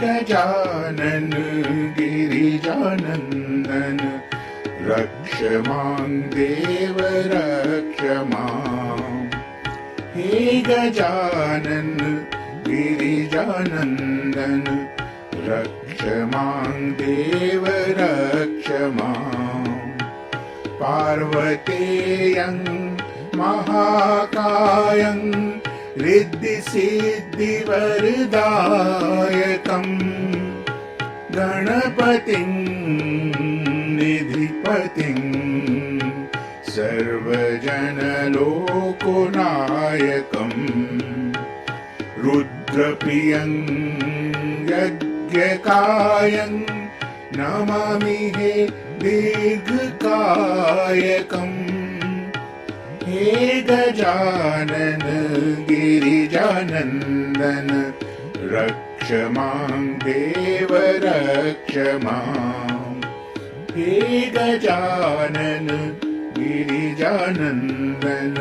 गजानन गिरिजानन्दन रक्ष मां देव रक्ष मां। हे गजानन गिरिजानन्दन रक्ष मां देव रक्ष मां। पार्वतेयं महाकायं रिद्धिसिद्धिवरदायकं गणपतिं निधिपतिं सर्वजनलोकनायकं रुद्रप्रियं यज्ञकायं नमामि हे दीर्घकायकम्। हे गजानन गिरिजानन्दन रक्ष मां देव रक्ष मां। हे गजानन गिरिजानन्दन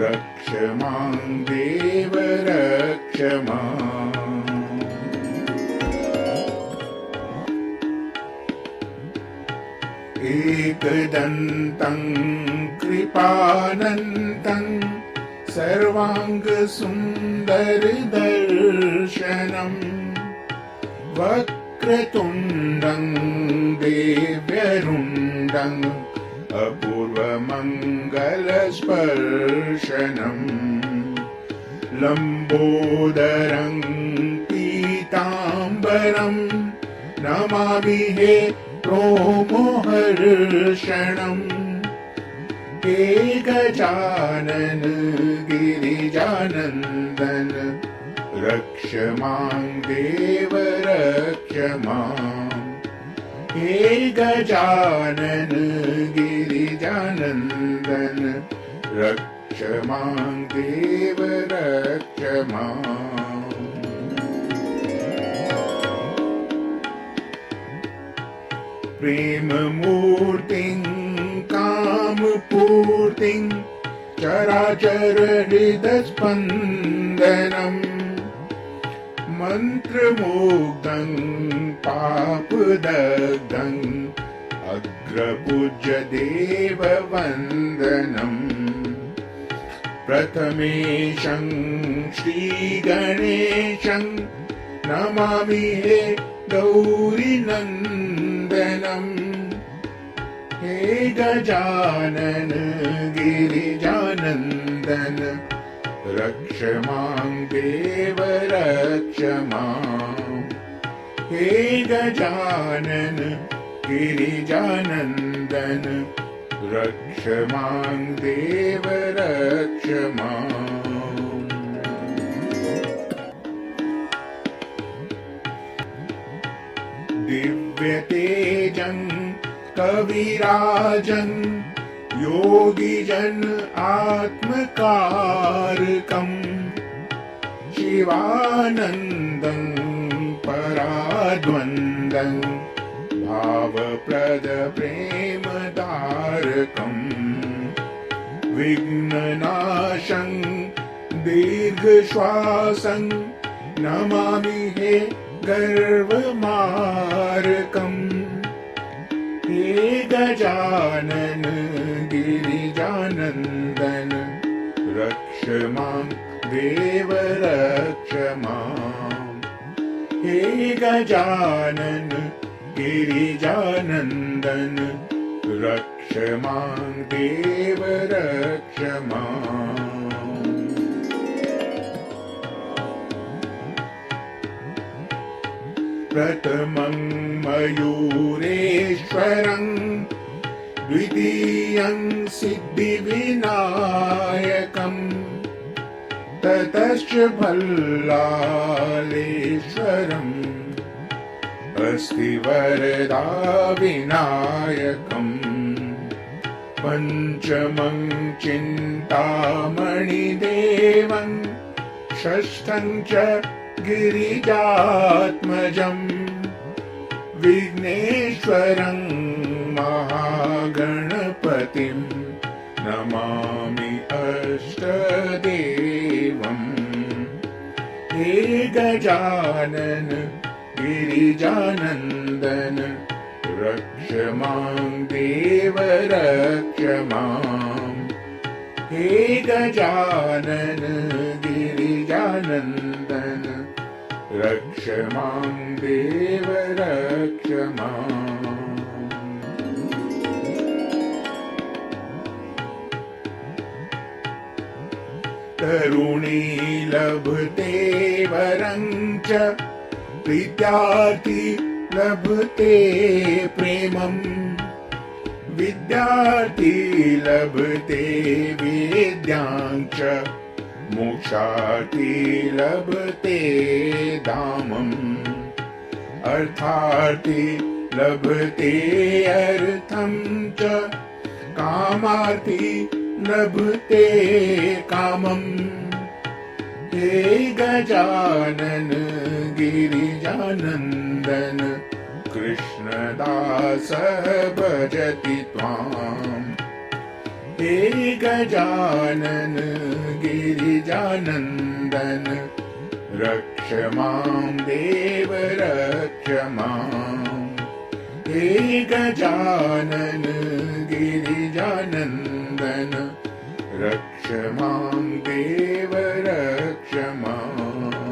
रक्ष मां देव रक्ष मां। एकदन्तं कृपानन्तं सर्वाङ्गसुन्दरदर्शनं वक्रतुण्डं दिव्यरुण्डं अपूर्वमङ्गलस्पर्शनं लम्बोदरं पीताम्बरं नमामि हे रोमहर्षणम्। हे गजानन गिरिजानन्दन रक्ष मां देव रक्ष मां। हे गजानन गिरिजानन्दन रक्ष मां देव रक्ष मां। प्रेममूर्तिं कामपूर्तिं चराचर हृदस्पन्दनं मन्त्रमुग्धं पापदग्धं अग्रपूज्य देववन्दनं। प्रथमेशं श्रीगणेशं नमामि हे गौरीनन्दनं। हे गजानन गिरिजानन्दन रक्ष मां देव रक्ष मां। हे गजानन गिरिजानन्दन रक्ष मां देव रक्ष मां। दिव्यतेजं कविराजं योगिजन आत्मकारकं शिवानन्दं पराद्वन्द्वं भावप्रद प्रेमदारकं विघ्ननाशं दीर्घश्वासं नमामि हे गर्वमारकम्। हे गजानन गिरिजानन्दन रक्ष मां देव रक्ष मां। हे गजानन गिरिजानन्दन रक्ष मां देव रक्ष मां। प्रथमं मयूरेश्वरं द्वितीयं सिद्धिविनायकं ततश्च भल्लालेश्वरम् अस्ति वरदा विनायकम्। पञ्चमं चिन्तामणिदेवं षष्ठं च गिरिजात्मजं विघ्नेश्वरं महागणपतिं नमामि अष्टदेवम्। हे गजानन गिरिजानन्दन रक्ष मां देव रक्ष माम् हे गजानन गिरिजानन्दन रक्ष मां देव रक्ष माम् तरुणी लभते वरं च विद्यार्थी लभते प्रेमम् विद्यार्थी लभते विद्यां च मोक्षार्थी लभते धामम् अर्थार्थी लभते अर्थं च कामार्थी लभते कामम् हे गजानन गिरिजानन्दन कृष्णदास भजति त्वाम् हे गजानन गिरिजानन्दन रक्ष मां देव रक्ष माम् हे गजानन गिरिजानन्दन रक्ष मां देव रक्ष माम्